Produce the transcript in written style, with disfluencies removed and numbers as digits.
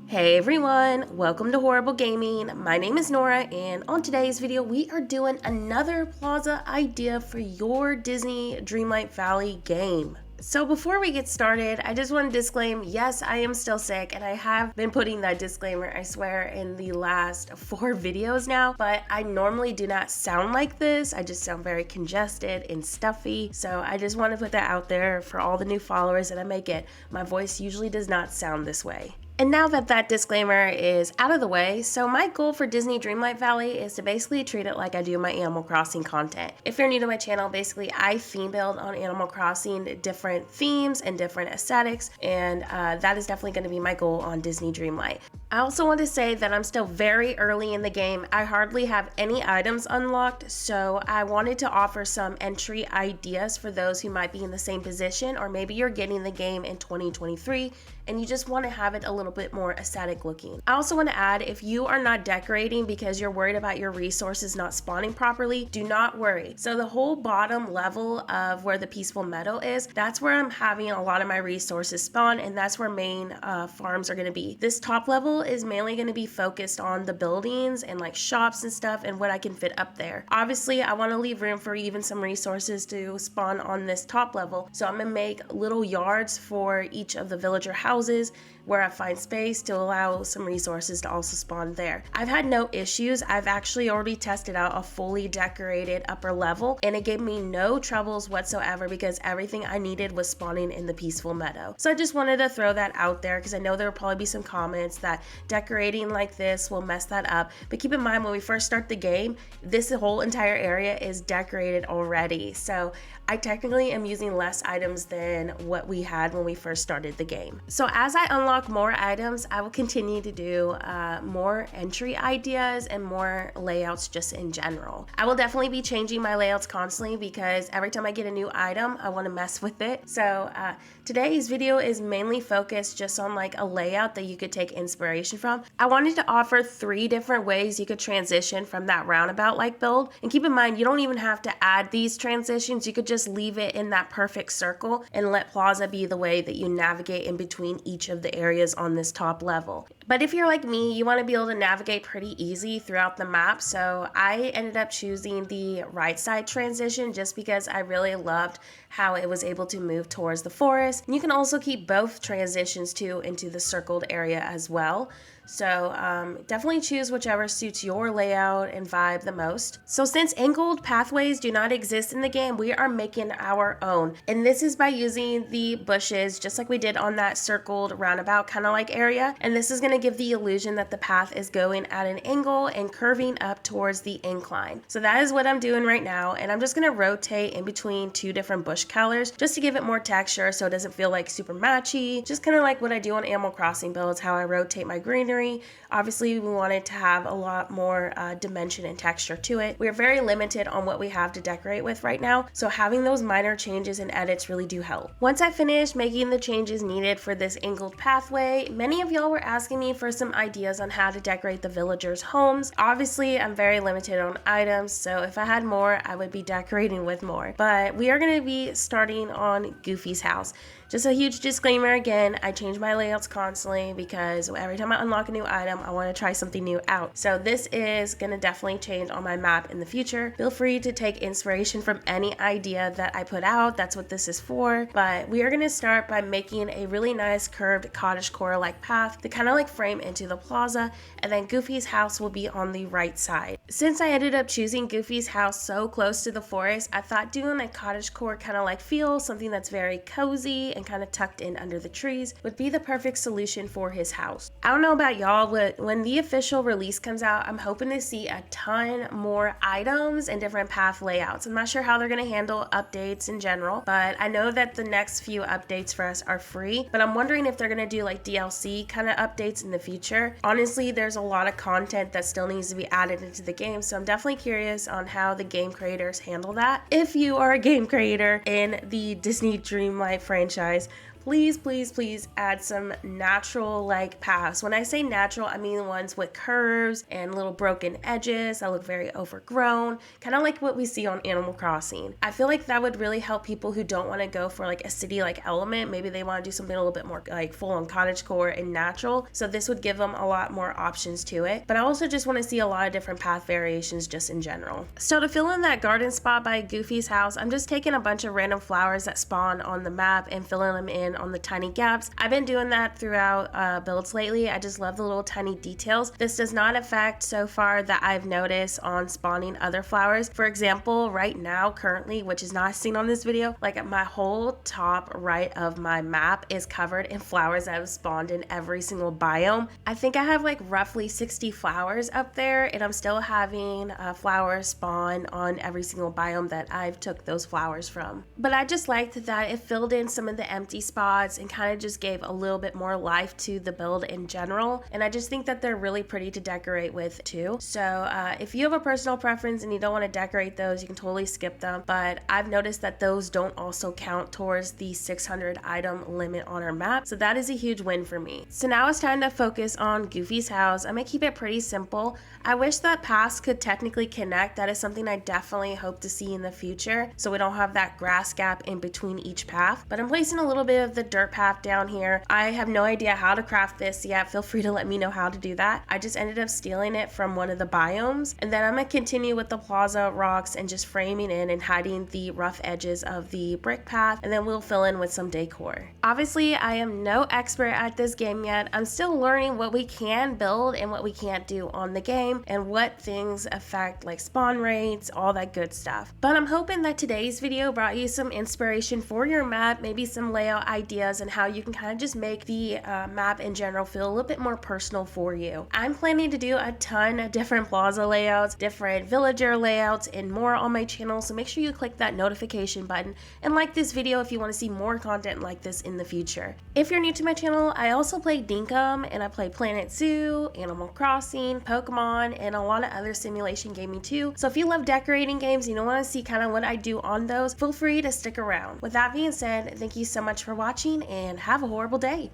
Hey everyone, welcome to Horrible Gaming. My name is Nora, and on today's video we are doing another Plaza idea for your Disney Dreamlight Valley game. So before we get started, I just want to disclaim, yes, I am still sick, and I have been putting that disclaimer, I swear, in the last 4 videos now, but I normally do not sound like this. I just sound very congested and stuffy, so I just want to put that out there for all the new followers that I may get. My voice usually does not sound this way. And now that that disclaimer is out of the way, so my goal for Disney Dreamlight Valley is to basically treat it like I do my Animal Crossing content. If you're new to my channel, basically I theme build on Animal Crossing, different themes and different aesthetics, and that is definitely going to be my goal on Disney Dreamlight. I also want to say that I'm still very early in the game. I hardly have any items unlocked, so I wanted to offer some entry ideas for those who might be in the same position, or maybe you're getting the game in 2023 and you just want to have it a little bit more aesthetic looking. I also want to add, if you are not decorating because you're worried about your resources not spawning properly, do not worry. So the whole bottom level of where the peaceful meadow is, that's where I'm having a lot of my resources spawn, and that's where main farms are going to be. This top level is mainly going to be focused on the buildings and like shops and stuff and what I can fit up there. Obviously, I want to leave room for even some resources to spawn on this top level, so I'm going to make little yards for each of the villager houses where I find space to allow some resources to also spawn there. I've had no issues. I've actually already tested out a fully decorated upper level, and it gave me no troubles whatsoever because everything I needed was spawning in the peaceful meadow. So I just wanted to throw that out there because I know there will probably be some comments that decorating like this will mess that up. But keep in mind, when we first start the game, this whole entire area is decorated already. So I technically am using less items than what we had when we first started the game. So as I unlock more items, I will continue to do more entry ideas and more layouts just in general. I will definitely be changing my layouts constantly because every time I get a new item, I want to mess with it. So today's video is mainly focused just on like a layout that you could take inspiration from. I wanted to offer 3 different ways you could transition from that roundabout like build. And keep in mind, you don't even have to add these transitions. You could just leave it in that perfect circle and let Plaza be the way that you navigate in between each of the areas on this top level. But if you're like me, you want to be able to navigate pretty easy throughout the map, so I ended up choosing the right side transition just because I really loved how it was able to move towards the forest. And you can also keep both transitions too into the circled area as well. So definitely choose whichever suits your layout and vibe the most. So since angled pathways do not exist in the game, we are making our own. And this is by using the bushes, just like we did on that circled roundabout kind of like area. And this is going to give the illusion that the path is going at an angle and curving up towards the incline. So that is what I'm doing right now. And I'm just going to rotate in between 2 different bush colors just to give it more texture so it doesn't feel like super matchy. Just kind of like what I do on Animal Crossing builds, how I rotate my greenery. Obviously, we wanted to have a lot more dimension and texture to it. We're very limited on what we have to decorate with right now, so having those minor changes and edits really do help. Once I finished making the changes needed for this angled pathway, many of y'all were asking me for some ideas on how to decorate the villagers' homes. Obviously, I'm very limited on items, so if I had more, I would be decorating with more. But we are going to be starting on Goofy's house. Just a huge disclaimer again, I change my layouts constantly because every time I unlock a new item, I want to try something new out. So this is going to definitely change on my map in the future. Feel free to take inspiration from any idea that I put out. That's what this is for. But we are going to start by making a really nice curved cottagecore like path to kind of like frame into the plaza, and then Goofy's house will be on the right side. Since I ended up choosing Goofy's house so close to the forest, I thought doing a cottagecore kind of like feel, something that's very cozy and kind of tucked in under the trees, would be the perfect solution for his house. I don't know about y'all, but when the official release comes out, I'm hoping to see a ton more items and different path layouts. I'm not sure how they're going to handle updates in general, but I know that the next few updates for us are free, but I'm wondering if they're going to do like DLC kind of updates in the future. Honestly, there's a lot of content that still needs to be added into the game, so I'm definitely curious on how the game creators handle that. If you are a game creator in the Disney Dreamlight franchise, please, please, please add some natural like paths. When I say natural, I mean the ones with curves and little broken edges that look very overgrown, kind of like what we see on Animal Crossing. I feel like that would really help people who don't want to go for like a city like element. Maybe they want to do something a little bit more like full on cottagecore and natural. So this would give them a lot more options to it. But I also just want to see a lot of different path variations just in general. So to fill in that garden spot by Goofy's house, I'm just taking a bunch of random flowers that spawn on the map and filling them in on the tiny gaps. I've been doing that throughout builds lately. I just love the little tiny details. This does not affect so far that I've noticed on spawning other flowers. For example, right now, currently, which is not seen on this video, like my whole top right of my map is covered in flowers that have spawned in every single biome. I think I have like roughly 60 flowers up there, and I'm still having flowers spawn on every single biome that I've took those flowers from. But I just liked that it filled in some of the empty spots and kind of just gave a little bit more life to the build in general. And I just think that they're really pretty to decorate with too. So if you have a personal preference and you don't want to decorate those, you can totally skip them. But I've noticed that those don't also count towards the 600 item limit on our map. So that is a huge win for me. So now it's time to focus on Goofy's house. I'm gonna keep it pretty simple. I wish that paths could technically connect. That is something I definitely hope to see in the future, so we don't have that grass gap in between each path. But I'm placing a little bit of the dirt path down here. I have no idea how to craft this yet. Feel free to let me know how to do that. I just ended up stealing it from one of the biomes, and then I'm gonna continue with the Plaza rocks and just framing in and hiding the rough edges of the brick path, and then we'll fill in with some decor. Obviously, I am no expert at this game yet. I'm still learning what we can build and what we can't do on the game, and what things affect like spawn rates, all that good stuff. But I'm hoping that today's video brought you some inspiration for your map, maybe some layout ideas, and how you can kind of just make the map in general feel a little bit more personal for you. I'm planning to do a ton of different plaza layouts, different villager layouts, and more on my channel, so make sure you click that notification button and like this video if you want to see more content like this in the future. If you're new to my channel, I also play Dinkum, and I play Planet Zoo, Animal Crossing, Pokemon, and a lot of other simulation gaming too. So if you love decorating games and you don't want to see kind of what I do on those, feel free to stick around. With that being said, thank you so much for watching and have a horrible day.